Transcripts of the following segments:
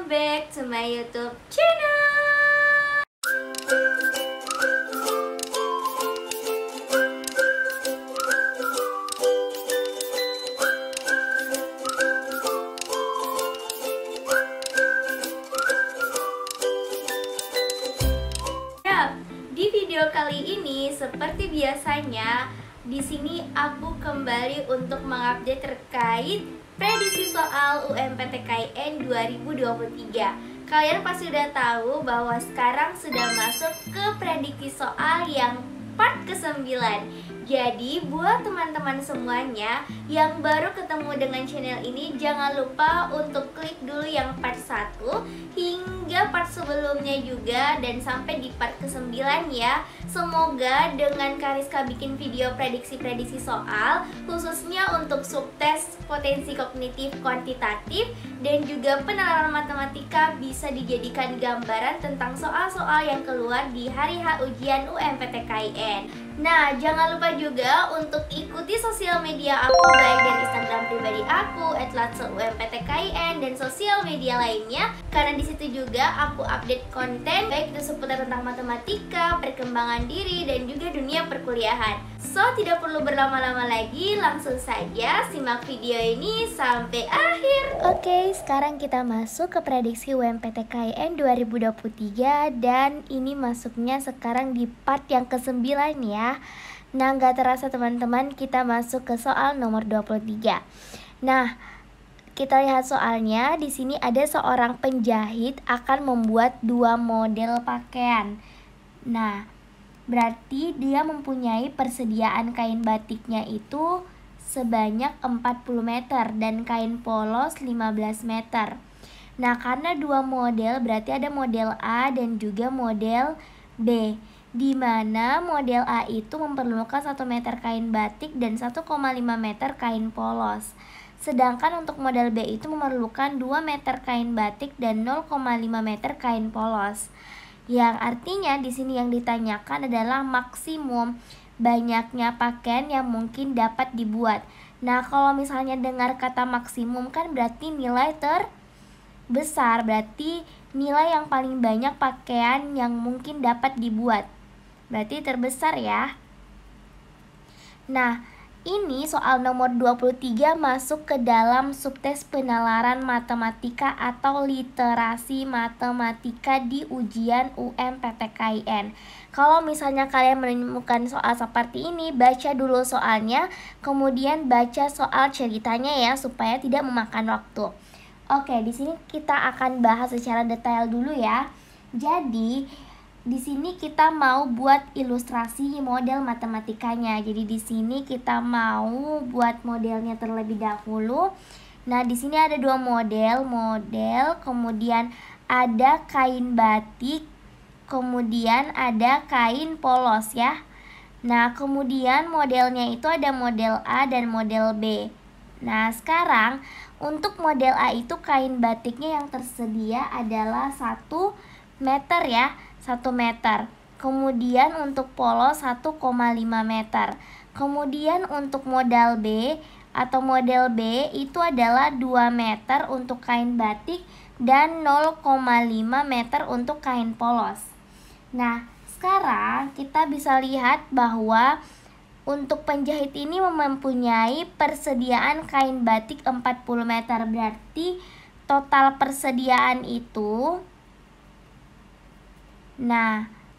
welcome back to my YouTube channel. Di video kali ini seperti biasanya, di sini aku kembali untuk mengupdate terkait prediksi soal UMPTKIN 2023. Kalian pasti udah tahu bahwa sekarang sudah masuk ke prediksi soal yang part ke-9. Jadi buat teman-teman semuanya yang baru ketemu dengan channel ini, jangan lupa untuk klik dulu yang part 1 hingga part sebelumnya juga, dan sampai di part ke-9 ya. Semoga dengan Kariska bikin video prediksi-prediksi soal, khususnya untuk subtes potensi kognitif kuantitatif dan juga penalaran matematika, bisa dijadikan gambaran tentang soal-soal yang keluar di hari H ujian UMPTKIN. Nah, jangan lupa juga untuk ikuti sosial media aku, baik dari Instagram pribadi aku @latseumptkIN dan sosial media lainnya, karena di situ juga aku update konten baik itu seputar tentang matematika, perkembangan diri, dan juga dunia perkuliahan. So, tidak perlu berlama-lama lagi, langsung saja simak video ini sampai akhir. Oke, sekarang kita masuk ke prediksi UMPTKIN 2023, dan ini masuknya sekarang di part yang ke-9 ya. Nah, nggak terasa teman-teman, kita masuk ke soal nomor 23. Nah, kita lihat soalnya. Di sini ada seorang penjahit akan membuat 2 model pakaian. Nah, berarti dia mempunyai persediaan kain batiknya itu sebanyak 40 meter dan kain polos 15 meter. Nah, karena 2 model berarti ada model A dan juga model B, di mana model A itu memerlukan 1 meter kain batik dan 1,5 meter kain polos. Sedangkan untuk model B itu memerlukan 2 meter kain batik dan 0,5 meter kain polos. Yang artinya di sini yang ditanyakan adalah maksimum banyaknya pakaian yang mungkin dapat dibuat. Nah, kalau misalnya dengar kata maksimum kan berarti nilai terbesar, berarti nilai yang paling banyak pakaian yang mungkin dapat dibuat. Berarti terbesar ya. Nah, ini soal nomor 23 masuk ke dalam subtes penalaran matematika atau literasi matematika di ujian UMPTKIN. Kalau misalnya kalian menemukan soal seperti ini, baca dulu soalnya, kemudian baca soal ceritanya ya, supaya tidak memakan waktu. Oke, di sini kita akan bahas secara detail dulu ya. Jadi, di sini kita mau buat ilustrasi model matematikanya. Jadi di sini kita mau buat modelnya terlebih dahulu. Nah, di sini ada 2 model, kemudian ada kain batik, kemudian ada kain polos ya. Nah, kemudian modelnya itu ada model A dan model B. Nah, sekarang untuk model A itu kain batiknya yang tersedia adalah 1 meter ya, 1 meter. Kemudian untuk polos 1,5 meter. Kemudian untuk model B atau model B itu adalah 2 meter untuk kain batik dan 0,5 meter untuk kain polos. Nah, sekarang kita bisa lihat bahwa untuk penjahit ini mempunyai persediaan kain batik 40 meter. Berarti total persediaan itu,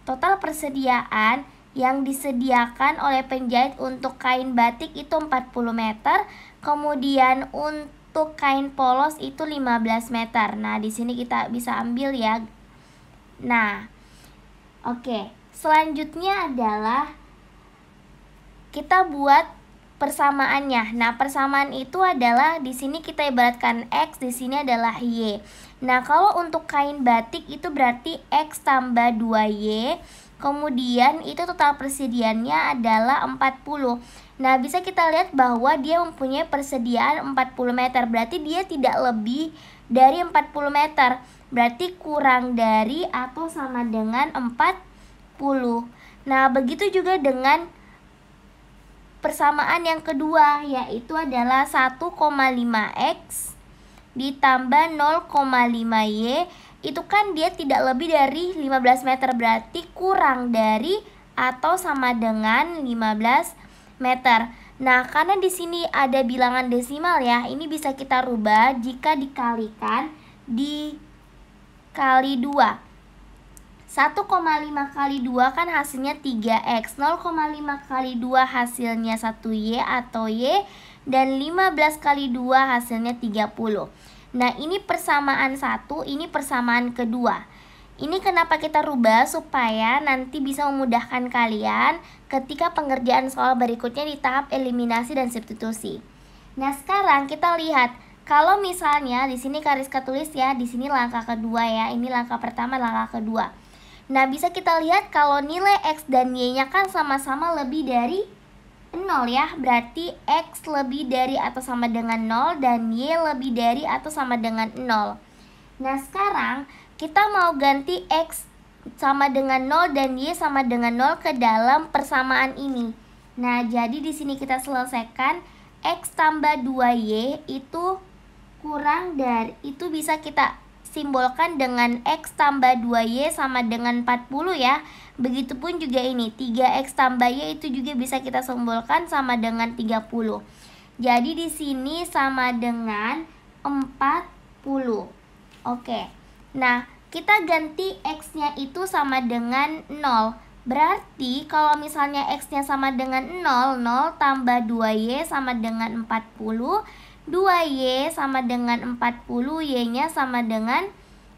total persediaan yang disediakan oleh penjahit untuk kain batik itu 40 meter, kemudian untuk kain polos itu 15 meter. Nah, di sini kita bisa ambil ya. Nah, oke. Selanjutnya adalah kita buat persamaannya. Nah, persamaan itu adalah di sini kita ibaratkan X, di sini adalah Y. Nah, kalau untuk kain batik itu berarti X tambah 2Y, kemudian itu total persediaannya adalah 40. Nah, bisa kita lihat bahwa dia mempunyai persediaan 40 meter, berarti dia tidak lebih dari 40 meter. Berarti kurang dari atau sama dengan 40. Nah, begitu juga dengan persamaan yang kedua, yaitu adalah 1,5X ditambah 0,5Y, itu kan dia tidak lebih dari 15 meter, berarti kurang dari atau sama dengan 15 meter. Nah, karena di sini ada bilangan desimal ya, ini bisa kita rubah jika dikalikan dikali 2. 1,5 kali 2 kan hasilnya 3X. 0,5 kali 2 hasilnya 1Y atau Y. Dan 15 kali 2 hasilnya 30. Nah, ini persamaan 1, ini persamaan kedua. Ini kenapa kita rubah, supaya nanti bisa memudahkan kalian ketika pengerjaan soal berikutnya di tahap eliminasi dan substitusi. Nah, sekarang kita lihat, kalau misalnya di sini Kariska tulis ya, di sini langkah kedua ya, ini langkah pertama, langkah kedua. Nah, bisa kita lihat kalau nilai X dan Y-nya kan sama-sama lebih dari 0 ya. Berarti X lebih dari atau sama dengan 0 dan Y lebih dari atau sama dengan 0. Nah, sekarang kita mau ganti X sama dengan 0 dan Y sama dengan 0 ke dalam persamaan ini. Nah, jadi di sini kita selesaikan X tambah 2Y itu kurang dari, itu bisa kita simbolkan dengan X tambah 2Y sama dengan 40 ya. Begitupun juga ini 3X tambah Y itu juga bisa kita simbolkan sama dengan 30. Jadi di sini sama dengan 40. Oke. Nah, kita ganti X-nya itu sama dengan 0. Berarti kalau misalnya X-nya sama dengan 0, 0 tambah 2Y sama dengan 40. 2Y sama dengan 40, Y-nya sama dengan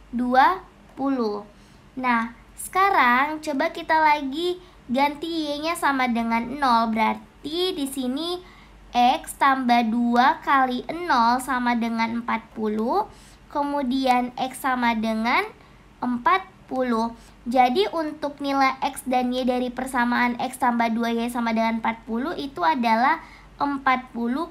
20. Nah, sekarang coba kita lagi ganti Y-nya sama dengan 0. Berarti di sini X tambah 2 kali 0 sama dengan 40. Kemudian X sama dengan 40. Jadi untuk nilai X dan Y dari persamaan X tambah 2Y sama dengan 40 itu adalah 40,20.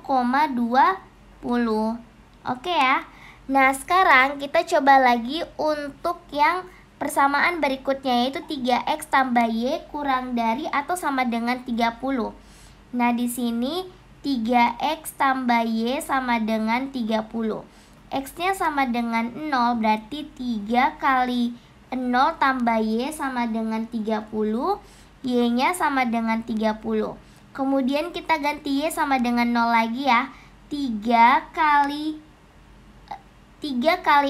Oke ya. Nah, sekarang kita coba lagi untuk yang persamaan berikutnya, yaitu 3X tambah Y kurang dari atau sama dengan 30. Nah, di sini 3X tambah Y sama dengan 30. X-nya sama dengan 0, berarti 3 kali 0 tambah Y sama dengan 30. Y-nya sama dengan 30. Kemudian kita ganti Y sama dengan 0 lagi ya. 3 kali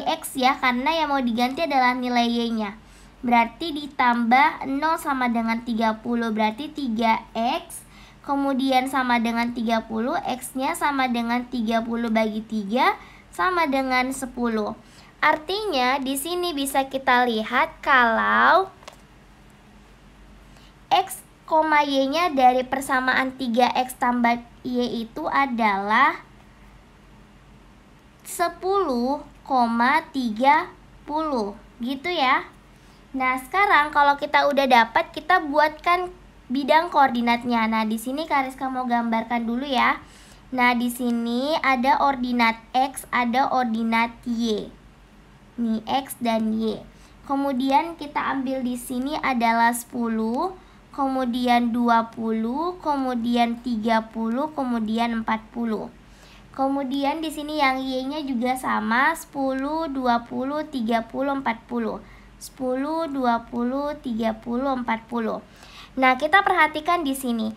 X ya, karena yang mau diganti adalah nilai Y-nya. Berarti ditambah 0 sama dengan 30, berarti 3X. Kemudian sama dengan 30, X-nya sama dengan 30 bagi 3 sama dengan 10. Artinya di sini bisa kita lihat kalau X, Y-nya dari persamaan 3X tambah Y itu adalah 10,30 gitu ya. Nah, sekarang kalau kita udah dapat, kita buatkan bidang koordinatnya. Nah, di sini Kariska mau gambarkan dulu ya. Nah, di sini ada ordinat X, ada ordinat Y. Nih, X dan Y. Kemudian kita ambil di sini adalah 10, kemudian 20, kemudian 30, kemudian 40. Kemudian di sini yang Y-nya juga sama, 10, 20, 30, 40. 10, 20, 30, 40. Nah, kita perhatikan di sini,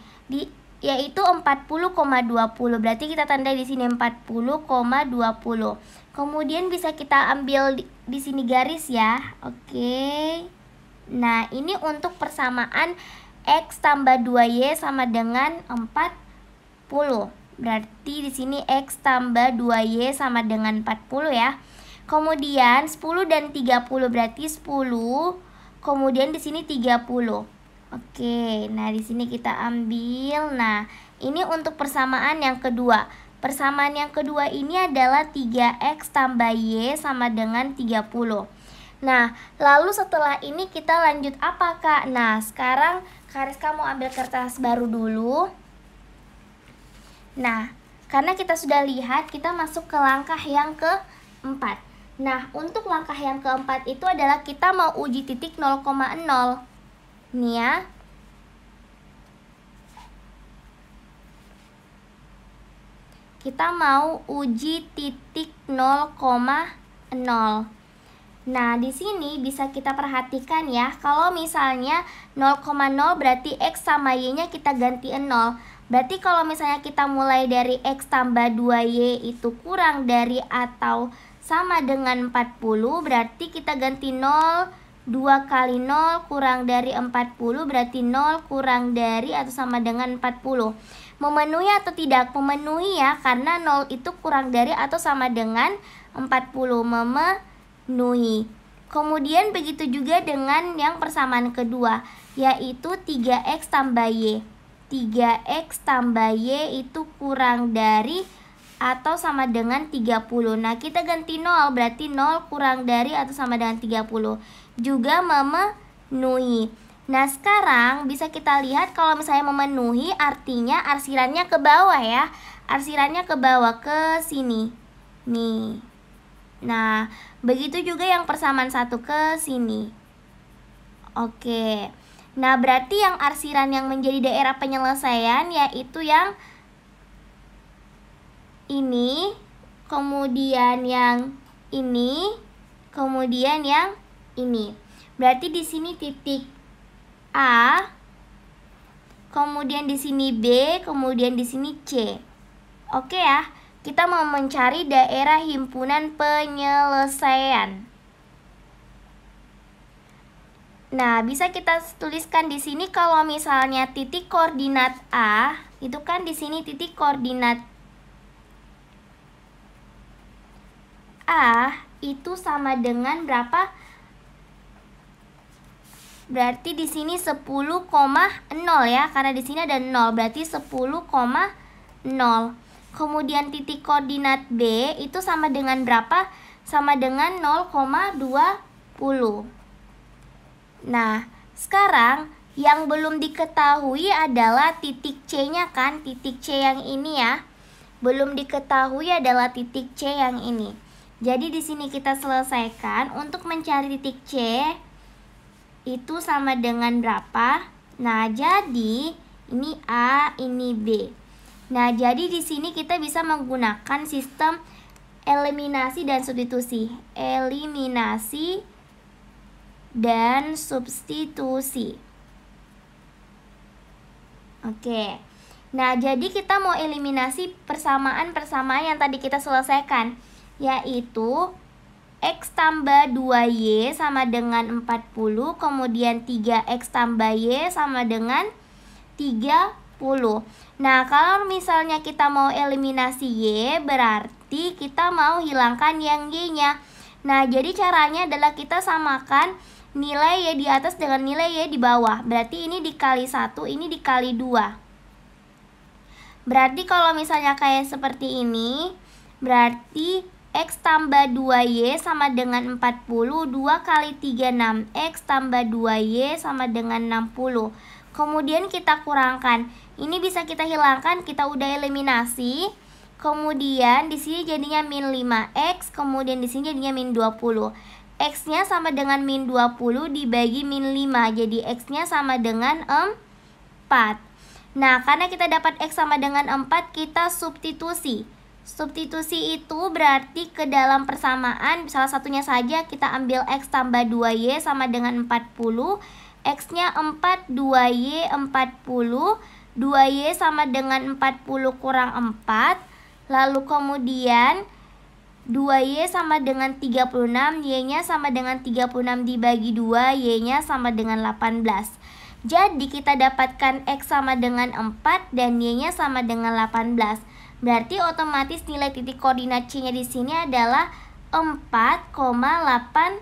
yaitu 40,20. Berarti kita tanda di sini 40,20. Kemudian bisa kita ambil di sini garis ya. Oke. Nah, ini untuk persamaan X tambah 2Y sama dengan 40. Berarti di sini X tambah 2Y sama dengan 40 ya. Kemudian 10 dan 30 berarti 10. Kemudian di sini 30. Oke, nah di sini kita ambil. Nah, ini untuk persamaan yang kedua. Persamaan yang kedua ini adalah 3X tambah Y sama dengan 30. Nah, lalu setelah ini kita lanjut apa, Kak? Nah, sekarang Kariska mau ambil kertas baru dulu. Nah, karena kita sudah lihat, kita masuk ke langkah yang keempat. Nah, untuk langkah yang keempat itu adalah kita mau uji titik 0,0. Nih ya. Kita mau uji titik 0,0. Nah, di sini bisa kita perhatikan ya, kalau misalnya 0,0 berarti X sama Y-nya kita ganti 0. Berarti kalau misalnya kita mulai dari X tambah 2Y itu kurang dari atau sama dengan 40, berarti kita ganti 0, 2 kali 0 kurang dari 40, berarti 0 kurang dari atau sama dengan 40. Memenuhi atau tidak? Memenuhi ya, karena 0 itu kurang dari atau sama dengan 40, memenuhi. Kemudian begitu juga dengan yang persamaan kedua, yaitu 3X tambah Y. 3X tambah Y itu kurang dari atau sama dengan 30. Nah, kita ganti 0, berarti 0 kurang dari atau sama dengan 30. Juga memenuhi. Nah, sekarang bisa kita lihat kalau misalnya memenuhi artinya arsirannya ke bawah ya. Arsirannya ke bawah, ke sini. Nih. Nah, begitu juga yang persamaan 1 ke sini. Oke. Nah, berarti yang arsiran yang menjadi daerah penyelesaian yaitu yang ini, kemudian yang ini, kemudian yang ini. Berarti di sini titik A, kemudian di sini B, kemudian di sini C. Oke ya. Kita mau mencari daerah himpunan penyelesaian. Nah, bisa kita tuliskan di sini kalau misalnya titik koordinat A, itu kan di sini titik koordinat A itu sama dengan berapa? Berarti di sini 10,0 ya, karena di sini ada 0, berarti 10,0. Kemudian titik koordinat B itu sama dengan berapa? Sama dengan 0,20. Nah, sekarang yang belum diketahui adalah titik C-nya kan? Titik C yang ini ya. Belum diketahui adalah titik C yang ini. Jadi di sini kita selesaikan untuk mencari titik C itu sama dengan berapa? Nah, jadi ini A, ini B. Nah, jadi di sini kita bisa menggunakan sistem eliminasi dan substitusi. Eliminasi dan substitusi. Oke. Nah, jadi kita mau eliminasi persamaan-persamaan yang tadi kita selesaikan, yaitu X tambah 2Y sama dengan 40, kemudian 3X tambah Y sama dengan 30. Nah, kalau misalnya kita mau eliminasi Y, berarti kita mau hilangkan yang Y-nya. Nah, jadi caranya adalah kita samakan nilai Y di atas dengan nilai Y di bawah. Berarti ini dikali 1, ini dikali 2. Berarti kalau misalnya kayak seperti ini, berarti X tambah 2Y sama dengan 40, 2 kali 3, 6X tambah 2Y sama dengan 60. Kemudian kita kurangkan. Ini bisa kita hilangkan, kita udah eliminasi. Kemudian di sini jadinya min 5X, kemudian di sini jadinya min 20. X-nya sama dengan min 20 dibagi min 5. Jadi X-nya sama dengan 4. Nah, karena kita dapat X sama dengan 4, kita substitusi. Substitusi itu berarti ke dalam persamaan, salah satunya saja kita ambil X tambah 2Y sama dengan 40. X-nya 4, 2Y 40, 2Y sama dengan 40 kurang 4. Lalu kemudian 2Y sama dengan 36, Y-nya sama dengan 36 dibagi 2, Y-nya sama dengan 18. Jadi kita dapatkan X sama dengan 4 dan Y-nya sama dengan 18. Berarti otomatis nilai titik koordinat C-nya di sini adalah 4,18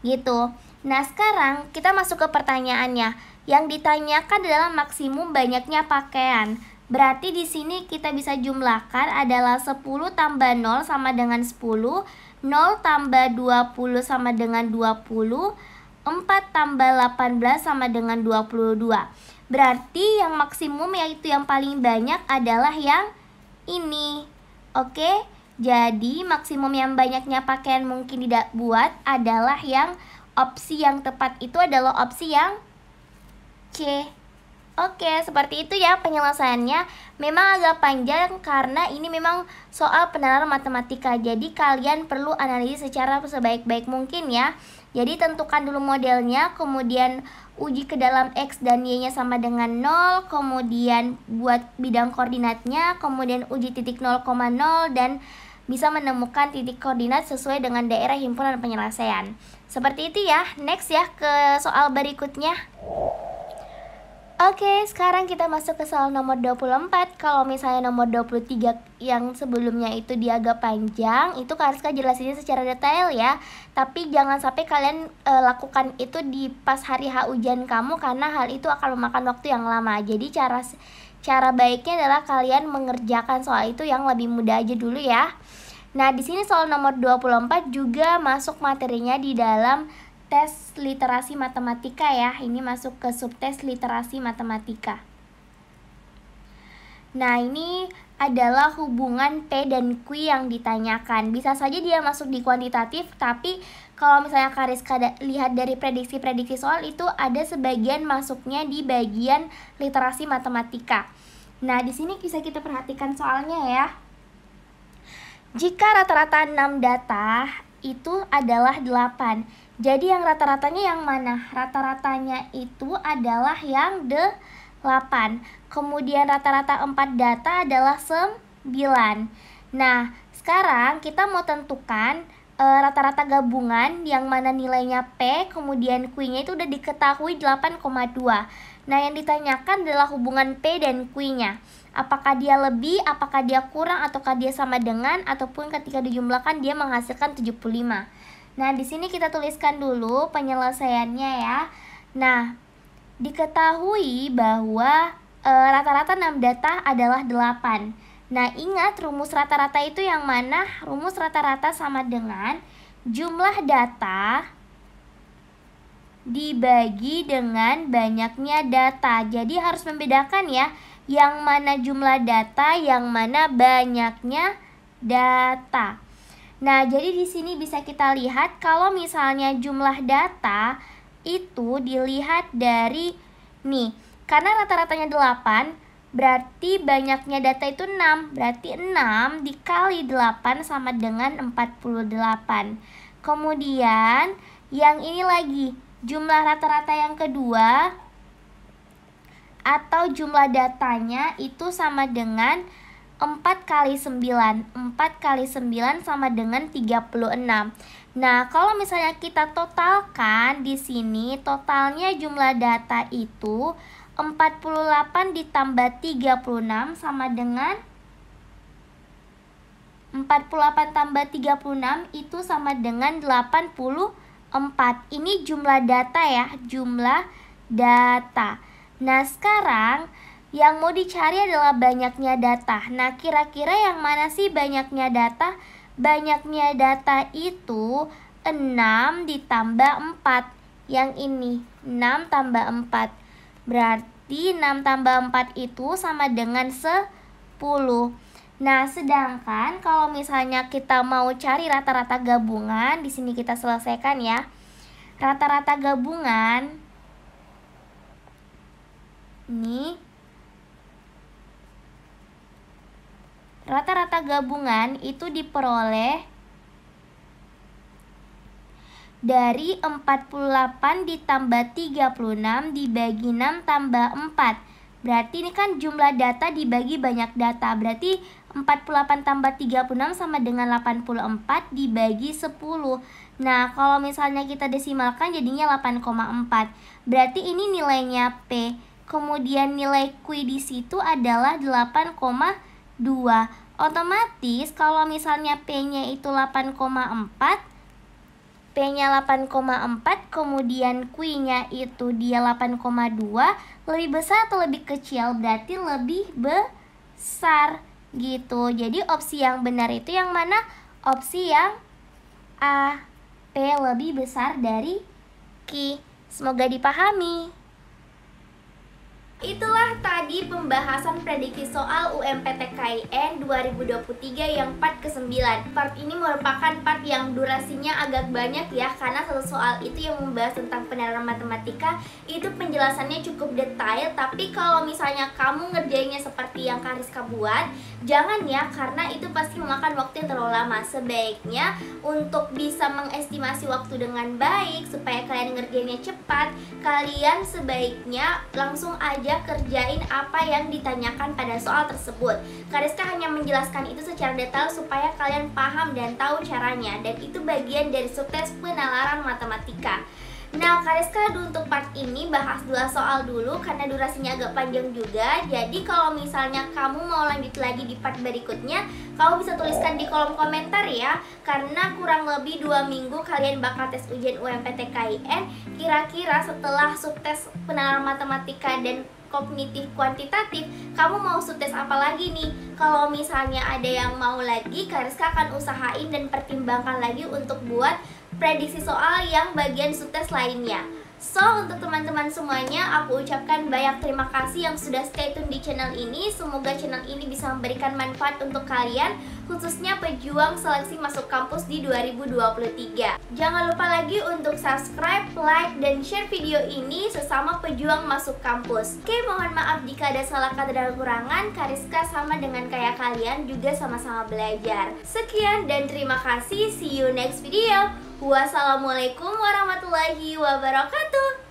gitu. Nah, sekarang kita masuk ke pertanyaannya. Yang ditanyakan adalah maksimum banyaknya pakaian. Berarti di sini kita bisa jumlahkan adalah 10 tambah 0 sama dengan 10, 0 tambah 20 sama dengan 20, 4 tambah 18 sama dengan 22. Berarti yang maksimum yaitu yang paling banyak adalah yang ini. Oke, jadi maksimum yang banyaknya pakaian mungkin tidak buat adalah yang opsi yang tepat itu adalah opsi yang C. Oke, seperti itu ya penyelesaiannya. Memang agak panjang karena ini memang soal penerapan matematika. Jadi kalian perlu analisis secara sebaik-baik mungkin ya. Jadi tentukan dulu modelnya, kemudian uji ke dalam X dan Y-nya sama dengan 0, kemudian buat bidang koordinatnya, kemudian uji titik 0,0 dan bisa menemukan titik koordinat sesuai dengan daerah himpunan penyelesaian. Seperti itu ya. Next ya ke soal berikutnya. Oke, sekarang kita masuk ke soal nomor 24. Kalau misalnya nomor 23 yang sebelumnya itu dia agak panjang, itu Kariska jelasinnya secara detail ya. Tapi jangan sampai kalian lakukan itu di pas hari H ujian kamu, karena hal itu akan memakan waktu yang lama. Jadi cara baiknya adalah kalian mengerjakan soal itu yang lebih mudah aja dulu ya. Nah, di sini soal nomor 24 juga masuk materinya di dalam tes literasi matematika ya. Ini masuk ke subtes literasi matematika. Nah, ini adalah hubungan P dan Q yang ditanyakan. Bisa saja dia masuk di kuantitatif, tapi kalau misalnya Kariska lihat dari prediksi-prediksi soal itu ada sebagian masuknya di bagian literasi matematika. Nah, di sini bisa kita perhatikan soalnya ya. Jika rata-rata 6 data itu adalah 8. Jadi yang rata-ratanya yang mana? Rata-ratanya itu adalah yang 8. Kemudian rata-rata 4 data adalah 9. Nah, sekarang kita mau tentukan rata-rata gabungan yang mana nilainya P, kemudian Q-nya itu udah diketahui 8,2. Nah, yang ditanyakan adalah hubungan P dan Q-nya. Apakah dia lebih, apakah dia kurang, ataukah dia sama dengan, ataupun ketika dijumlahkan dia menghasilkan 75. Nah, di sini kita tuliskan dulu penyelesaiannya ya. Nah, diketahui bahwa rata-rata 6 data adalah 8. Nah, ingat rumus rata-rata itu yang mana? Rumus rata-rata sama dengan jumlah data dibagi dengan banyaknya data. Jadi harus membedakan ya, yang mana jumlah data, yang mana banyaknya data. Nah, jadi di sini bisa kita lihat kalau misalnya jumlah data itu dilihat dari nih, karena rata-ratanya 8, berarti banyaknya data itu 6. Berarti 6 dikali 8 sama dengan 48. Kemudian yang ini lagi, jumlah rata-rata yang kedua atau jumlah datanya itu sama dengan 4 kali 9. 4 kali 9 sama dengan 36. Nah, kalau misalnya kita totalkan di sini, totalnya jumlah data itu 48 ditambah 36 sama dengan 48 tambah 36 itu sama dengan 84. Ini jumlah data ya, jumlah data. Nah, sekarang yang mau dicari adalah banyaknya data. Nah, kira-kira yang mana sih banyaknya data? Banyaknya data itu 6 ditambah 4. Yang ini, 6 tambah 4. Berarti 6 tambah 4 itu sama dengan 10. Nah, sedangkan kalau misalnya kita mau cari rata-rata gabungan, di sini kita selesaikan ya. Rata-rata gabungan ini, rata-rata gabungan itu diperoleh dari 48 ditambah 36 dibagi 6 tambah 4. Berarti ini kan jumlah data dibagi banyak data. Berarti 48 tambah 36 sama dengan 84 dibagi 10. Nah, kalau misalnya kita desimalkan jadinya 8,4. Berarti ini nilainya P. Kemudian nilai Q di situ adalah 8,2. Otomatis kalau misalnya P-nya itu 8,4, P-nya 8,4, kemudian Q-nya itu dia 8,2, lebih besar atau lebih kecil? Berarti lebih besar gitu. Jadi opsi yang benar itu yang mana? Opsi yang A, P lebih besar dari Q. Semoga dipahami. Itulah tadi pembahasan prediksi soal UMPTKIN 2023 yang part ke-9. Part ini merupakan part yang durasinya agak banyak ya, karena satu soal itu yang membahas tentang penerapan matematika itu penjelasannya cukup detail. Tapi kalau misalnya kamu ngerjainnya seperti yang Kariska buat, jangan ya, karena itu pasti memakan waktu yang terlalu lama. Sebaiknya untuk bisa mengestimasi waktu dengan baik supaya kalian ngerjainnya cepat, kalian sebaiknya langsung aja kerjain apa yang ditanyakan pada soal tersebut. Kariska hanya menjelaskan itu secara detail supaya kalian paham dan tahu caranya, dan itu bagian dari subtes penalaran matematika. Nah, Kariska untuk part ini bahas 2 soal dulu karena durasinya agak panjang juga. Jadi kalau misalnya kamu mau lanjut lagi di part berikutnya, kamu bisa tuliskan di kolom komentar ya. Karena kurang lebih 2 minggu kalian bakal tes ujian UMPTKIN. Kira-kira setelah subtes penalaran matematika dan kognitif kuantitatif, kamu mau subtes apa lagi nih? Kalau misalnya ada yang mau lagi, Kariska akan usahain dan pertimbangkan lagi untuk buat prediksi soal yang bagian subtes lainnya. So, untuk teman-teman semuanya, aku ucapkan banyak terima kasih yang sudah stay tune di channel ini. Semoga channel ini bisa memberikan manfaat untuk kalian, khususnya pejuang seleksi masuk kampus di 2023. Jangan lupa lagi untuk subscribe, like, dan share video ini sesama pejuang masuk kampus. Oke, mohon maaf jika ada salah kata dan kekurangan. Kariska sama dengan kayak kalian juga sama-sama belajar. Sekian dan terima kasih. See you next video. Wassalamualaikum warahmatullahi wabarakatuh.